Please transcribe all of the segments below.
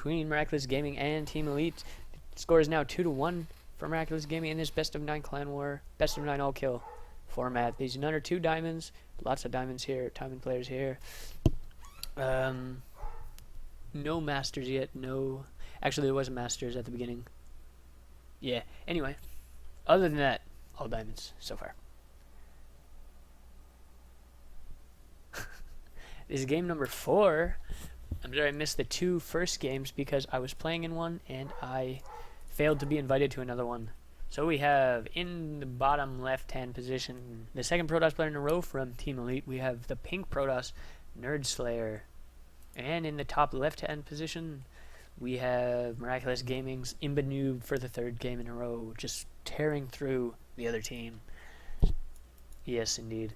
between Miraculous Gaming and Team Elite. The score is now 2-1 for Miraculous Gaming in this best of 9 clan war, best of 9 all kill format. These none are 2 diamonds, lots of diamonds here, diamond players here. No masters yet, no. Actually, there was a masters at the beginning. Yeah, anyway. Other than that, all diamonds so far. This is game number 4. I'm sorry I missed the 2 first games because I was playing in one and I failed to be invited to another one. So we have in the bottom left-hand position the second Protoss player in a row from Team Elite. We have the pink Protoss, Nerd Slayer. And in the top left-hand position, we have Miraculous Gaming's Imba Noob for the 3rd game in a row, just tearing through the other team. Yes, indeed.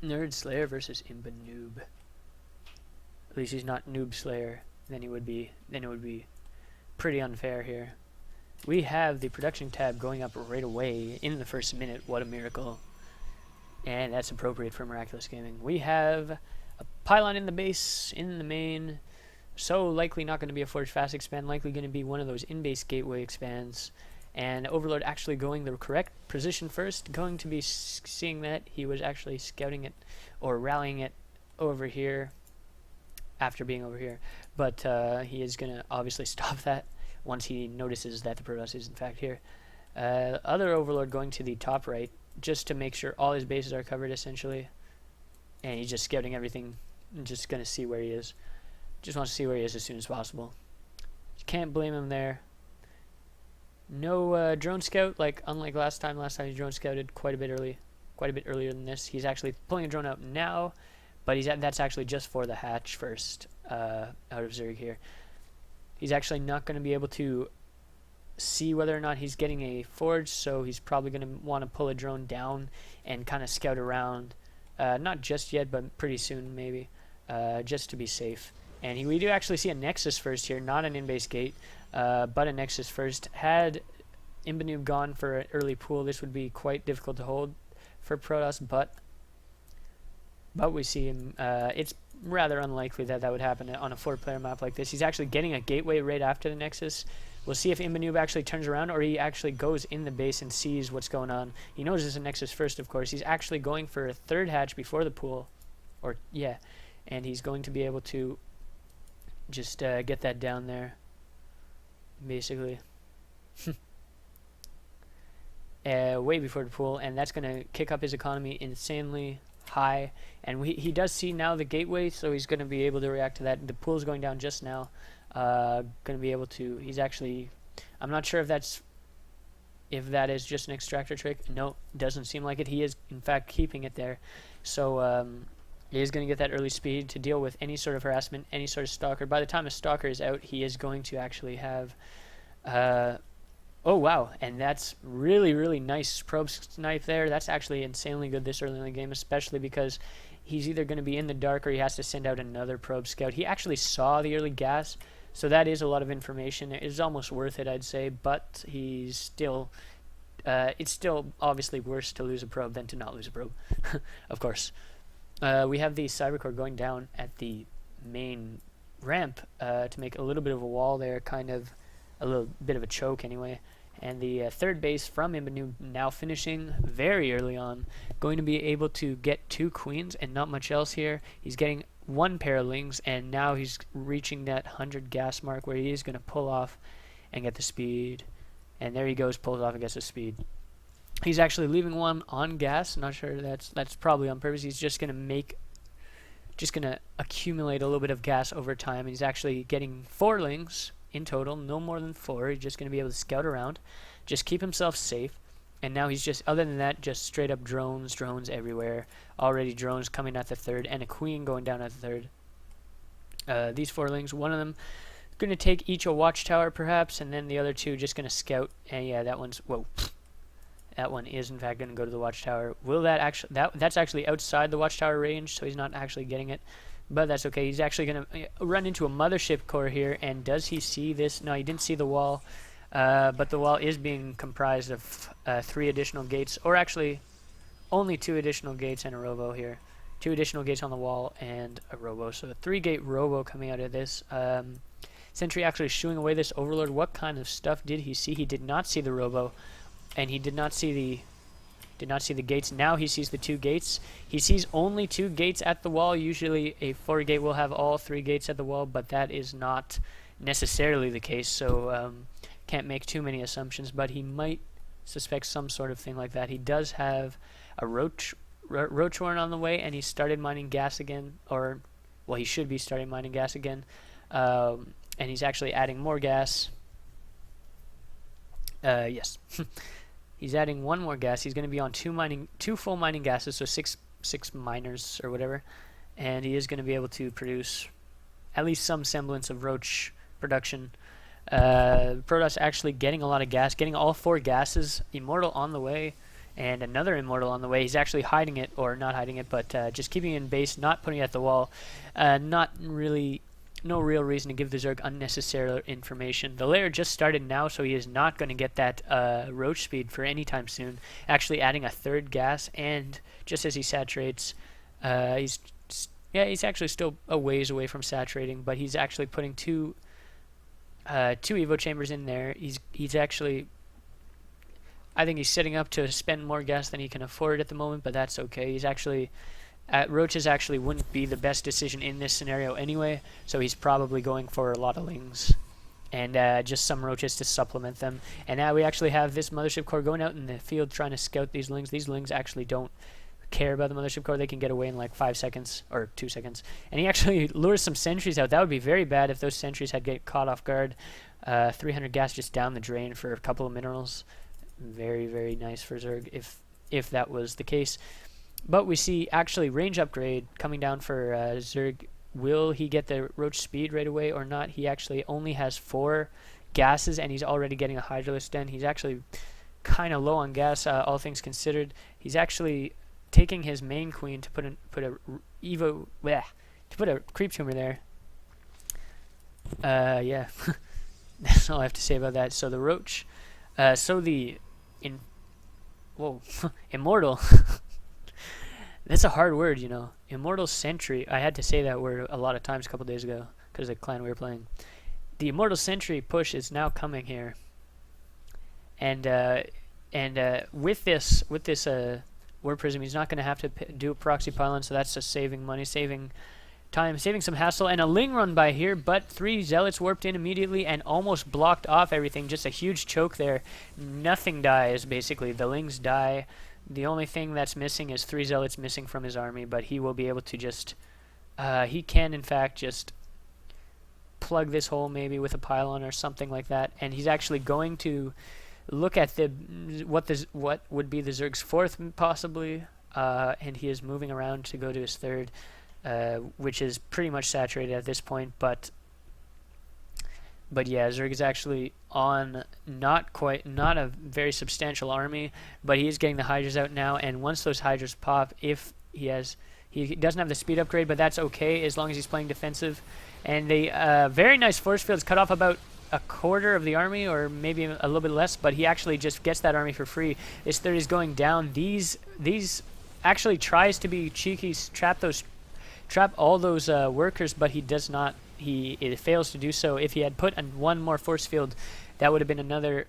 Nerd Slayer versus Imba Noob. At least he's not Noob Slayer. Then it would be pretty unfair here. We have the production tab going up right away in the first minute. What a miracle! And that's appropriate for Miraculous Gaming. We have a pylon in the base, in the main. So likely not going to be a Forge Fast expand, likely going to be one of those in-base gateway expands. And Overlord actually going the correct position first, going to be seeing that he was actually scouting it or rallying it over here after being over here. But he is going to obviously stop that once he notices that the Protoss is in fact here. Other Overlord going to the top right just to make sure all his bases are covered essentially. And he's just scouting everything and just going to see where he is. Just wants to see where he is as soon as possible. You can't blame him there. No drone scout, unlike last time. Last time he drone scouted quite a bit earlier than this. He's actually pulling a drone out now, but that's actually just for the hatch first out of Zerg here. He's actually not going to be able to see whether or not he's getting a forge, so he's probably going to want to pull a drone down and kind of scout around. Not just yet, but pretty soon maybe, just to be safe. And we do actually see a Nexus first here, not an in-base gate, but a Nexus first. Had Imba Noob gone for an early pool, this would be quite difficult to hold for Protoss, but we see him. It's rather unlikely that would happen on a 4-player map like this. He's actually getting a gateway right after the Nexus. We'll see if Imba Noob actually turns around or he actually goes in the base and sees what's going on. He knows there's a Nexus first, of course. He's actually going for a 3rd hatch before the pool. And he's going to be able to just get that down there, basically. Way before the pool, and that's going to kick up his economy insanely high. And he does see now the gateway, so he's going to be able to react to that. The pool's going down just now. Going to be able to. He's actually. I'm not sure if that is just an extractor trick. No, doesn't seem like it. He is in fact keeping it there. So he is going to get that early speed to deal with any sort of harassment, any sort of stalker. By the time a stalker is out, he is going to actually have. Oh wow, and that's really, really nice probe snipe there. That's actually insanely good this early in the game, especially because he's either going to be in the dark or he has to send out another probe scout. He actually saw the early gas, so that is a lot of information. It is almost worth it, I'd say, but he's still... it's still obviously worse to lose a probe than to not lose a probe, of course. We have the Cybercore going down at the main ramp to make a little bit of a wall there, kind of a little bit of a choke anyway. And the 3rd base from Imba Noob now finishing very early on, going to be able to get 2 queens and not much else here. He's getting 1 pair of lings, and now he's reaching that 100 gas mark where he is going to pull off and get the speed. And there he goes, pulls off and gets the speed. He's actually leaving 1 on gas. Not sure that's probably on purpose. He's just going to accumulate a little bit of gas over time. He's actually getting 4 lings in total, no more than 4. He's just going to be able to scout around, just keep himself safe. And now he's just, other than that, just straight up drones everywhere. Already drones coming at the 3rd, and a queen going down at the 3rd. These 4 lings, one of them going to take each a watchtower perhaps, and then the other 2 just going to scout. And yeah, that one's, whoa. That one is in fact going to go to the watchtower. Will that actually, that's actually outside the watchtower range, so he's not actually getting it. But that's okay. He's actually going to run into a mothership core here. And does he see this? No, he didn't see the wall. But the wall is being comprised of 3 additional gates. Or actually, only 2 additional gates and a robo here. 2 additional gates on the wall, and a robo. So a 3-gate robo coming out of this. Sentry actually shooing away this Overlord. What kind of stuff did he see? He did not see the robo, and he did not see the gates. Now he sees the 2 gates. He sees only 2 gates at the wall. Usually a 4-gate will have all 3 gates at the wall, but that is not necessarily the case, so can't make too many assumptions, but he might suspect some sort of thing like that. He does have a roach warren on the way, and he started mining gas again, or well, he should be starting mining gas again, and he's actually adding more gas. Yes. He's adding 1 more gas. He's going to be on 2 full mining gases, so six miners or whatever, and he is going to be able to produce at least some semblance of roach production. Protoss actually getting a lot of gas, getting all 4 gases, Immortal on the way, and another Immortal on the way. He's actually hiding it, or not hiding it, but just keeping it in base, not putting it at the wall. No real reason to give the Zerg unnecessary information. The layer just started now, so he is not going to get that roach speed for any time soon. Actually adding a 3rd gas, and just as he saturates, he's actually still a ways away from saturating, but he's actually putting 2 Evo chambers in there. He's actually, I think he's setting up to spend more gas than he can afford at the moment, but that's okay. He's actually, roaches actually wouldn't be the best decision in this scenario anyway, so he's probably going for a lot of lings and just some roaches to supplement them. And now we actually have this mothership core going out in the field trying to scout these lings. These lings actually don't care about the mothership core. They can get away in like 5 seconds or 2 seconds, and he actually lures some sentries out. That would be very bad if those sentries had get caught off guard. 300 gas just down the drain for a couple of minerals. Very, very nice for Zerg if that was the case. But we see actually range upgrade coming down for Zerg. Will he get the roach speed right away or not? He actually only has 4 gases, and he's already getting a Hydralisk Den. He's actually kind of low on gas, all things considered. He's actually taking his main queen to put a creep tumor there. Yeah, that's all I have to say about that. So the roach, immortal. That's a hard word, you know. Immortal Sentry. I had to say that word a lot of times a couple days ago because of the clan we were playing. The Immortal Sentry push is now coming here, and with this War Prism, he's not going to have to do a proxy pylon, so that's just saving money, saving time, saving some hassle, and a Ling run by here, but 3 Zealots warped in immediately and almost blocked off everything. Just a huge choke there. Nothing dies, basically. The Lings die. The only thing that's missing is 3 Zealots missing from his army, but he will be able to just... he can, in fact, just plug this hole maybe with a pylon or something like that, and he's actually going to look at what would be the Zerg's 4th, possibly, and he is moving around to go to his 3rd, which is pretty much saturated at this point, but yeah, Zerg is actually on not a very substantial army, but he is getting the Hydras out now, and once those Hydras pop, he doesn't have the speed upgrade, but that's okay as long as he's playing defensive. And the very nice force fields cut off about a quarter of the army, or maybe a little bit less, but he actually just gets that army for free. His 3rd is going down. These actually tries to be cheeky, trap all those workers, but he does not. It fails to do so. If he had put 1 more force field, that would have been another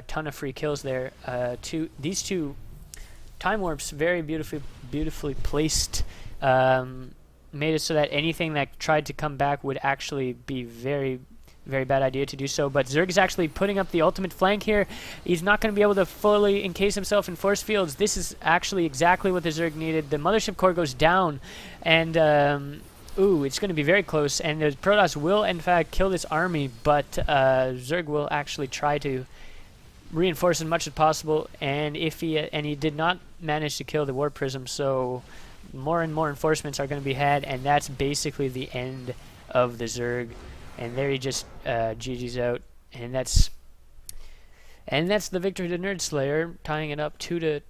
ton of free kills there. These 2 time warps, very beautifully placed, made it so that anything that tried to come back would actually be very, very bad idea to do so. But Zerg is actually putting up the ultimate flank here. He's not going to be able to fully encase himself in force fields. This is actually exactly what the Zerg needed. The mothership core goes down, and it's going to be very close. And the Protoss will, in fact, kill this army, but Zerg will actually try to reinforce as much as possible. And he did not manage to kill the War Prism, so more and more reinforcements are going to be had, and that's basically the end of the Zerg. And there he just GG's out, and that's the victory to Nerd Slayer, tying it up 2-2.